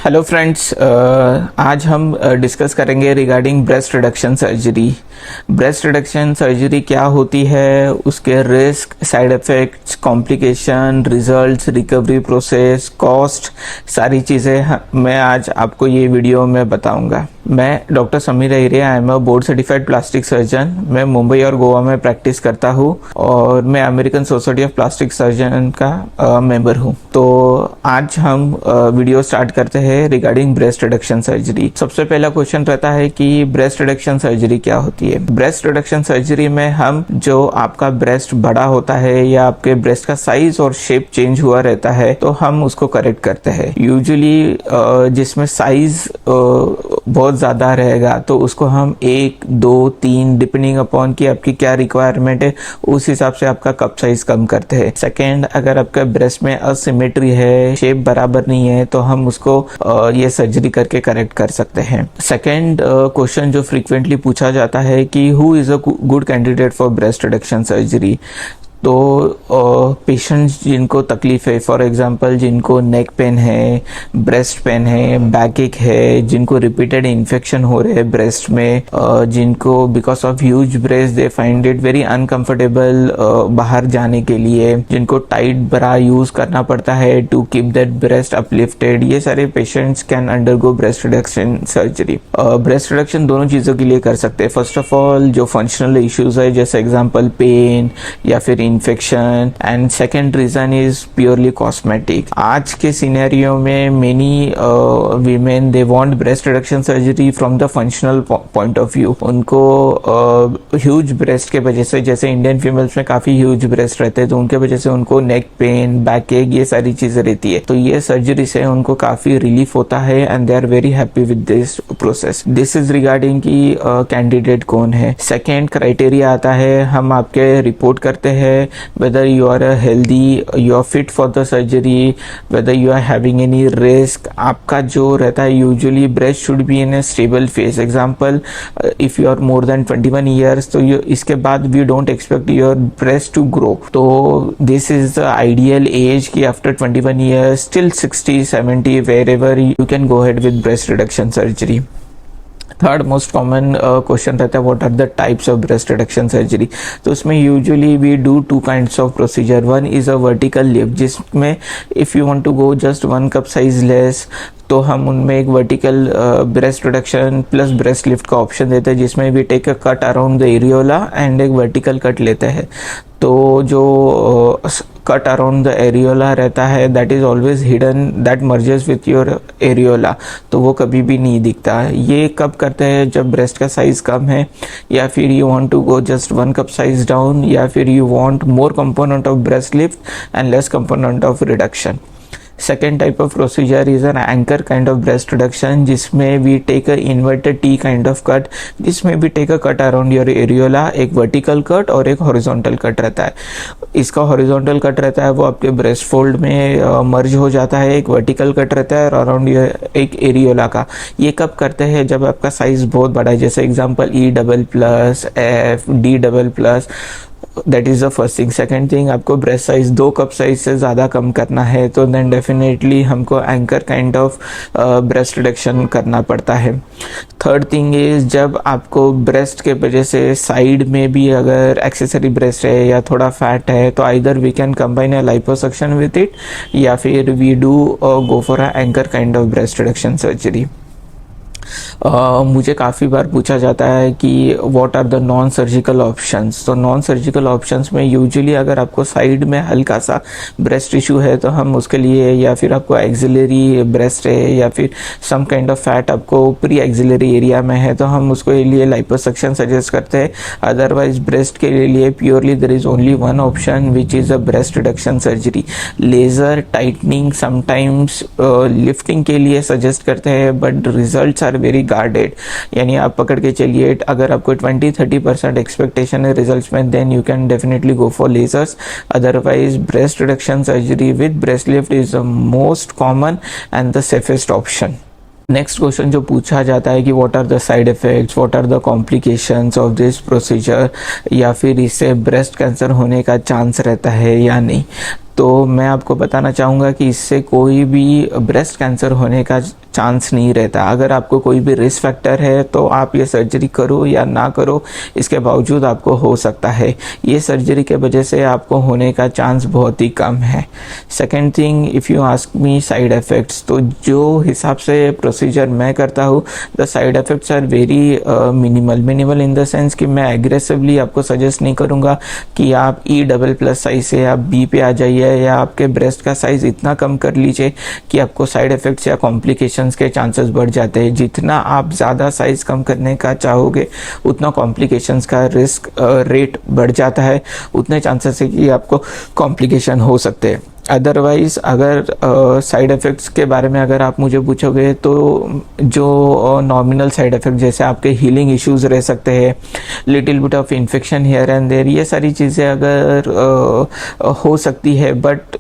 Hello friends, आज हम discuss करेंगे regarding breast reduction surgery. Breast reduction surgery क्या होती है, उसके risk, side effects, complication, results, recovery process, cost, सारी चीज़ें मैं आज आपको ये वीडियो में बताऊंगा। मैं doctor Sameer Ahire, I am a board certified plastic surgeon. मैं मुंबई और गोवा में प्रैक्टिस करता हूँ और मैं American society of plastic surgeon का मेंबर हूँ। तो आज हम वीडियो स्टार्ट करते हैं रिगार्डिंग ब्रेस्ट रिडक्शन सर्जरी। सबसे पहला क्वेश्चन रहता है कि ब्रेस्ट रिडक्शन सर्जरी क्या होती है। ब्रेस्ट रिडक्शन सर्जरी में हम जो आपका ब्रेस्ट बड़ा होता है या आपके ब्रेस्ट का साइज और शेप चेंज हुआ रहता है तो हम उसको करेक्ट करते हैं। यूजुअली जिसमें साइज बहुत ज़्यादा रहेगा तो उसको हम 1, 2, 3 डिपेंडिंग अपॉन कि आपकी क्या रिक्वायरमेंट है उस हिसाब से आपका कप साइज कम करते हैं। सेकेंड, अगर आपका ब्रेस्ट में असिमेट्री है, शेप बराबर नहीं है, तो हम उसको ये सर्जरी करके करेक्ट कर सकते हैं। सेकेंड क्वेश्चन जो फ्रीक्वेंटली पूछा जाता है कि who is a good candidate for breast reduction surgery. तो पेशेंट्स जिनको तकलीफ है, फॉर एग्जांपल जिनको नेक पेन है, ब्रेस्ट पेन है, बैक एक है, जिनको रिपीटेड इन्फेक्शन हो रहे हैं ब्रेस्ट में, जिनको because of huge breast they find it very uncomfortable बाहर जाने के लिए, जिनको टाइट ब्रा यूज करना पड़ता है to keep that breast uplifted, ये सारे patients can undergo breast reduction surgery. Breast reduction दोनों चीज़ों के लिए कर सकते हैं। फर्स्ट ऑफ ऑल जो फंक्शनल इश्यूज है जैसे एग्जाम्पल पेन या फिर infection, and second reason is purely cosmetic. आज के सिनेरियो में many women they want breast reduction surgery from the functional point of view. उनको ह्यूज ब्रेस्ट के वजह से, जैसे इंडियन फीमेल्स में काफी ह्यूज ब्रेस्ट रहते हैं तो उनके वजह से उनको नेक पेन, बैक एक, ये सारी चीजें रहती है। तो ये सर्जरी से उनको काफी रिलीफ होता है and they are very happy with this process. This is regarding की कैंडिडेट कौन है। सेकेंड क्राइटेरिया आता है, हम आपके रिपोर्ट करते हैं whether you are healthy, you are fit for the surgery, whether you are having any risk। आपका जो रहता है usually breast should be in a stable phase. Example if you are more than 21 years तो इसके बाद we don't expect your breast to grow. तो this is the ideal age कि after 21 years till 60, 70 wherever you can go ahead with breast reduction surgery। Third most common question रहता है what are the types of breast reduction surgery. तो उसमें usually we do 2 kinds of procedure. One is a vertical lift, जिसमें if you want to go just 1 cup size less तो हम उनमें एक vertical breast reduction plus breast lift का option देते हैं, जिसमें we take a cut around the areola and एक वर्टिकल कट लेते हैं। तो जो कट अराउंड द एरियोला रहता है that is always hidden, that merges with your areola, तो वो कभी भी नहीं दिखता है। ये कब करते हैं जब ब्रेस्ट का साइज कम है, या फिर you want to go just 1 cup size down, या फिर you want more component of breast lift and less component of reduction. Second type of procedure is an anchor kind of breast reduction, जिसमें we take a inverted T kind of cut, जिसमें we take a cut around your areola, एक vertical cut और एक horizontal cut रहता है। इसका horizontal cut रहता है वो आपके breast fold में मर्ज हो जाता है, एक vertical cut रहता है और अराउंड एक एरियोला का। ये कब करते हैं जब आपका साइज बहुत बड़ा है, जैसे example E++, F, D++, that is the first thing. Second thing, आपको ब्रेस्ट साइज 2 कप साइज से ज़्यादा कम करना है तो देन डेफिनेटली हमको anchor kind of breast reduction करना पड़ता है। थर्ड थिंग इज जब आपको ब्रेस्ट के वजह से साइड में भी अगर एक्सेसरी ब्रेस्ट है या थोड़ा फैट है तो either we can combine a liposuction with it या फिर we do go for a anchor kind of breast reduction surgery. मुझे काफ़ी बार पूछा जाता है कि what are the non surgical options. तो नॉन सर्जिकल ऑप्शंस में यूजुअली अगर आपको साइड में हल्का सा ब्रेस्ट इशू है तो हम उसके लिए, या फिर आपको एक्सिलरी ब्रेस्ट है या फिर सम काइंड ऑफ फैट आपको प्री एक्सिलरी एरिया में है तो हम उसके लिए लाइपोसक्शन सजेस्ट करते हैं। अदरवाइज ब्रेस्ट के लिए purely there is only one option which is a breast reduction surgery. Laser, tightening, sometimes lifting के लिए सजेस्ट करते हैं but results are very guarded. यानी आप पकड़ के चलिए, अगर आपको 20-30% एक्सपेक्टेशन है रिजल्ट्स में then you can definitely go for lasers. Otherwise breast reduction surgery with breast lift is the most common and the safest option. Next question जो पूछा जाता है कि what are the side effects, what are the complications of this procedure, या फिर इससे breast cancer होने का चांस रहता है या नहीं। तो मैं आपको बताना चाहूँगा कि इससे कोई भी ब्रेस्ट कैंसर होने का चांस नहीं रहता। अगर आपको कोई भी रिस्क फैक्टर है तो आप ये सर्जरी करो या ना करो, इसके बावजूद आपको हो सकता है। ये सर्जरी के वजह से आपको होने का चांस बहुत ही कम है। Second thing, if you ask me side effects, तो जो हिसाब से प्रोसीजर मैं करता हूँ, the side effects are very minimal in the sense कि मैं एग्रेसिवली आपको सजेस्ट नहीं करूँगा कि आप E++ साइज से आप B पे आ जाइए या आपके ब्रेस्ट का साइज़ इतना कम कर लीजिए कि आपको साइड इफ़ेक्ट्स या कॉम्प्लिकेशंस के चांसेस बढ़ जाते हैं। जितना आप ज़्यादा साइज़ कम करने का चाहोगे उतना कॉम्प्लिकेशंस का रिस्क रेट बढ़ जाता है, उतने चांसेस है कि आपको कॉम्प्लिकेशन हो सकते हैं। अदरवाइज़ अगर साइड इफ़ेक्ट्स के बारे में अगर आप मुझे पूछोगे तो जो नॉमिनल साइड इफ़ेक्ट जैसे आपके हीलिंग इश्यूज़ रह सकते हैं, little bit of infection here and there, ये सारी चीज़ें अगर हो सकती है, बट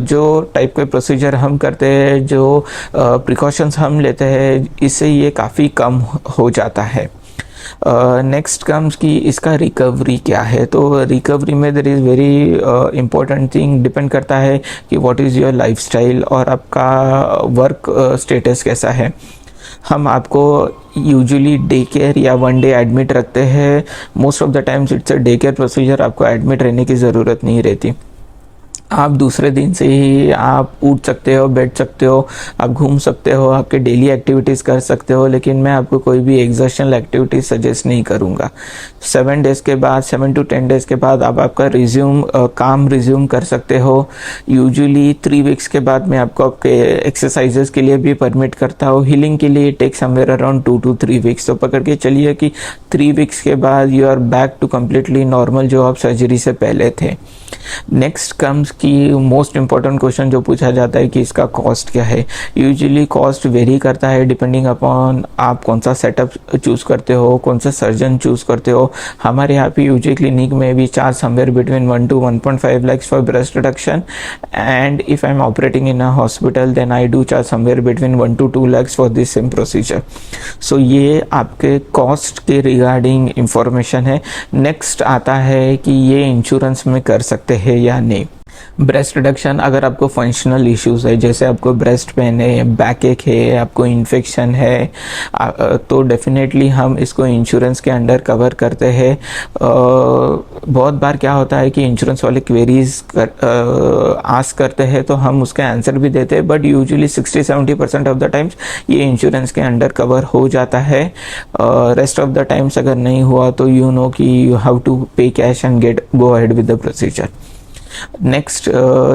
जो टाइप के प्रोसीजर हम करते हैं, जो प्रिकॉशंस हम लेते हैं, इससे ये काफ़ी कम हो जाता है। नेक्स्ट कम्स कि इसका रिकवरी क्या है। तो रिकवरी में there is very important thing, depend करता है कि व्हाट इज़ योर लाइफस्टाइल और आपका वर्क स्टेटस कैसा है। हम आपको यूजुअली डे केयर या 1 डे एडमिट रखते हैं। Most of the times it's a day care procedure, आपको एडमिट रहने की ज़रूरत नहीं रहती। आप दूसरे दिन से ही आप उठ सकते हो, बैठ सकते हो, आप घूम सकते हो, आपके डेली एक्टिविटीज़ कर सकते हो, लेकिन मैं आपको कोई भी एक्सर्शनल एक्टिविटी सजेस्ट नहीं करूँगा। 7 डेज़ के बाद, 7 to 10 डेज़ के बाद आप आपका काम रिज्यूम कर सकते हो। यूजुअली 3 वीक्स के बाद मैं आपको आपके एक्सरसाइजेस के लिए भी परमिट करता हूँ। हीलिंग के लिए take somewhere around 2 to 3 weeks. तो पकड़ के चलिए कि 3 वीक्स के बाद you are back to completely normal जो आप सर्जरी से पहले थे। नेक्स्ट कम्स की मोस्ट इम्पॉर्टेंट क्वेश्चन जो पूछा जाता है कि इसका कॉस्ट क्या है। यूजुअली कॉस्ट वेरी करता है डिपेंडिंग अपॉन आप कौन सा सेटअप चूज़ करते हो, कौन सा सर्जन चूज़ करते हो। हमारे यहाँ पे यूजुअली क्लिनिक में भी charge somewhere between 1 to 1.5 lakhs for breast reduction, and if I am operating in a hospital then I do charge somewhere between 1 to 2 lakhs for this same procedure. So ये आपके cost के regarding information है। Next आता है कि ये insurance में कर सकते हैं या नहीं। ब्रेस्ट रिडक्शन, अगर आपको फंक्शनल इश्यूज है, जैसे आपको ब्रेस्ट पेन है, बैक एक है, आपको इन्फेक्शन है, तो डेफिनेटली हम इसको इंश्योरेंस के अंडर कवर करते हैं। बहुत बार क्या होता है कि इंश्योरेंस वाले क्वेरीज आस्क करते हैं तो हम उसका आंसर भी देते हैं, but usually 60-70% of the times ये इंश्योरेंस के अंडर कवर हो जाता है। रेस्ट ऑफ द टाइम्स अगर नहीं हुआ तो यू नो कि यू हैव टू पे cash and go ahead with the procedure. Next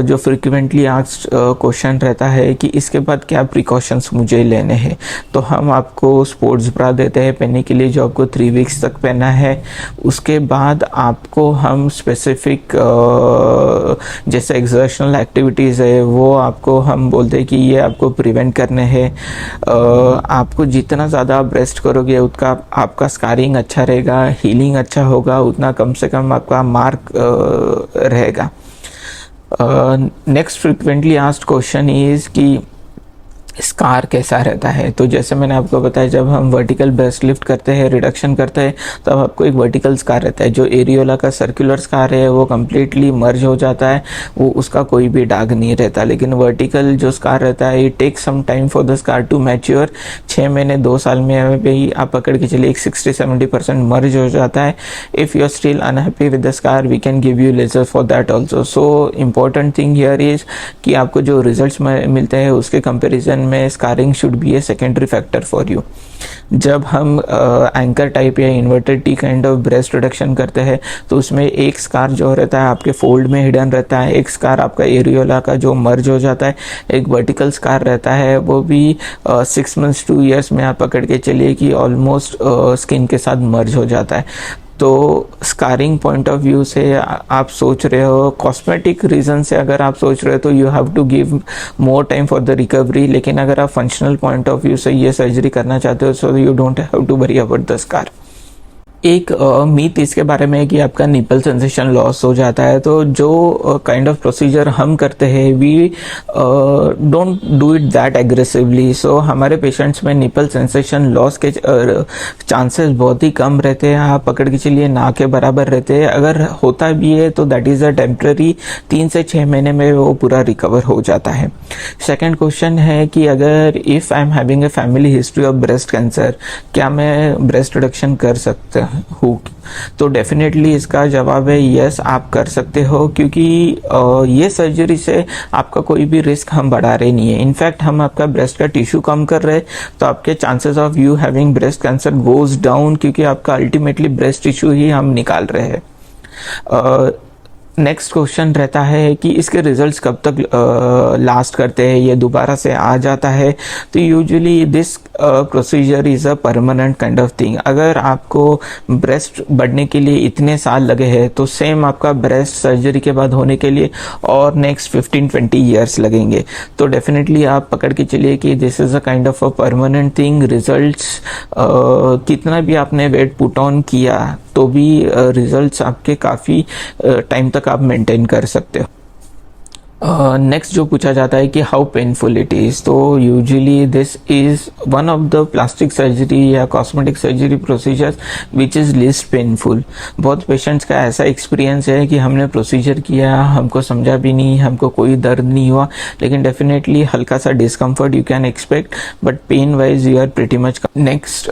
जो फ्रिक्वेंटली आस्क्ड क्वेश्चन रहता है कि इसके बाद क्या प्रिकॉशंस मुझे लेने हैं, तो हम आपको स्पोर्ट्स ब्रा देते हैं पहनने के लिए जो आपको 3 वीक्स तक पहना है। उसके बाद आपको हम स्पेसिफिक जैसे एक्सर्शनल एक्टिविटीज़ है वो आपको हम बोलते हैं कि ये आपको प्रिवेंट करने हैं। आपको जितना ज़्यादा ब्रेस्ट करोगे उतना आपका स्कारिंग अच्छा रहेगा, हीलिंग अच्छा होगा, उतना कम से कम आपका मार्क रहेगा। Next frequently asked question is कि स्कार कैसा रहता है। तो जैसे मैंने आपको बताया, जब हम वर्टिकल ब्रेस्ट लिफ्ट करते हैं, रिडक्शन करते हैं, तब आपको एक वर्टिकल स्कार रहता है। जो एरियोला का सर्कुलर स्कार है वो कम्प्लीटली मर्ज हो जाता है, वो उसका कोई भी दाग नहीं रहता। लेकिन वर्टिकल जो स्कार रहता है, it take some time for the scar to mature. 6 महीने 2 साल में भी आप पकड़ के चलिए 60-70% मर्ज हो जाता है। If you are still unhappy with the scar, we can give you laser for that also. So important thing here is कि आपको जो रिजल्ट्स मिलते हैं उसके कंपेरिजन में scarring should be a secondary factor for you. जब हम anchor type या inverted T kind of breast reduction करते हैं तो उसमें एक स्कार जो रहता है आपके फोल्ड में हिडन रहता है, एक स्कार आपका एरियोला का जो मर्ज हो जाता है, एक वर्टिकल स्कार रहता है वो भी 6 months to years में आप पकड़ के चलिए कि ऑलमोस्ट स्किन के साथ मर्ज हो जाता है। तो स्कारिंग पॉइंट ऑफ व्यू से आप सोच रहे हो, कॉस्मेटिक रीज़न से अगर आप सोच रहे हो तो you have to give more time for the recovery. लेकिन अगर आप फंक्शनल पॉइंट ऑफ व्यू से ये सर्जरी करना चाहते हो so you don't have to worry about the scar. एक मीथ इसके बारे में है कि आपका निपल सेंसेशन लॉस हो जाता है। तो जो काइंड ऑफ प्रोसीजर हम करते हैं we don't do it that aggressively. So हमारे पेशेंट्स में निपल सेंसेशन लॉस के चांसेस बहुत ही कम रहते हैं। आप पकड़ के चलिए ना के बराबर रहते हैं। अगर होता भी है तो दैट इज़ अ टेम्पररी, 3 से 6 महीने में वो पूरा रिकवर हो जाता है। सेकेंड क्वेश्चन है कि अगर if I am having a family history of breast cancer, क्या मैं ब्रेस्ट रिडक्शन कर सकता हूँ? तो डेफिनेटली इसका जवाब है यस, आप कर सकते हो, क्योंकि ये सर्जरी से आपका कोई भी रिस्क हम बढ़ा रहे नहीं है। इनफैक्ट हम आपका ब्रेस्ट का टिश्यू कम कर रहे हैं, तो आपके chances of you having breast cancer goes down, क्योंकि आपका अल्टीमेटली ब्रेस्ट टिश्यू ही हम निकाल रहे हैं। नेक्स्ट क्वेश्चन रहता है कि इसके रिजल्ट्स कब तक लास्ट करते हैं, ये दोबारा से आ जाता है? तो usually this procedure is a permanent kind of thing. अगर आपको ब्रेस्ट बढ़ने के लिए इतने साल लगे हैं तो सेम आपका ब्रेस्ट सर्जरी के बाद होने के लिए और नेक्स्ट 15-20 ईयर्स लगेंगे। तो डेफिनेटली आप पकड़ के चलिए कि this is a kind of a permanent thing. Results कितना भी आपने वेट पुट ऑन किया तो भी रिजल्ट्स आपके काफ़ी टाइम तक आप मेंटेन कर सकते हो। नेक्स्ट जो पूछा जाता है कि हाउ पेनफुल इट इज़, तो usually this is one of the plastic surgery या cosmetic surgery procedures which is least painful. बहुत पेशेंट्स का ऐसा एक्सपीरियंस है कि हमने प्रोसीजर किया, हमको समझा भी नहीं, हमको कोई दर्द नहीं हुआ, लेकिन डेफिनेटली हल्का सा discomfort you can expect, but pain wise you are pretty much. Next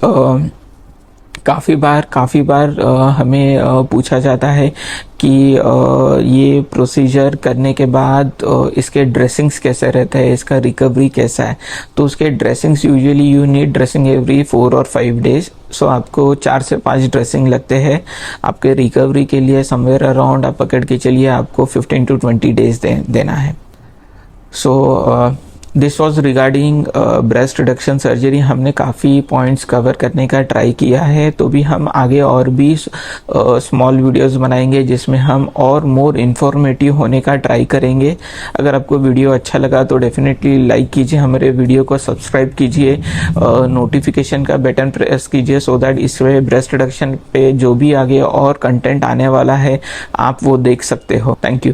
काफ़ी बार हमें पूछा जाता है कि ये प्रोसीजर करने के बाद इसके ड्रेसिंग्स कैसे रहते हैं, इसका रिकवरी कैसा है? तो उसके dressings usually you need dressing every 4 और 5 डेज। सो आपको 4 से 5 ड्रेसिंग लगते हैं। आपके रिकवरी के लिए समवेयर अराउंड आप पकड़ के चलिए आपको 15 to 20 डेज देना है। So this was regarding breast reduction surgery. हमने काफ़ी पॉइंट्स कवर करने का ट्राई किया है, तो भी हम आगे और भी स्मॉल वीडियोस बनाएंगे जिसमें हम और मोर इन्फॉर्मेटिव होने का ट्राई करेंगे। अगर आपको वीडियो अच्छा लगा तो डेफिनेटली लाइक कीजिए, हमारे वीडियो को सब्सक्राइब कीजिए, नोटिफिकेशन का बटन प्रेस कीजिए, सो दैट इसमें ब्रेस्ट रिडक्शन पे जो भी आगे और कंटेंट आने वाला है आप वो देख सकते हो। Thank you.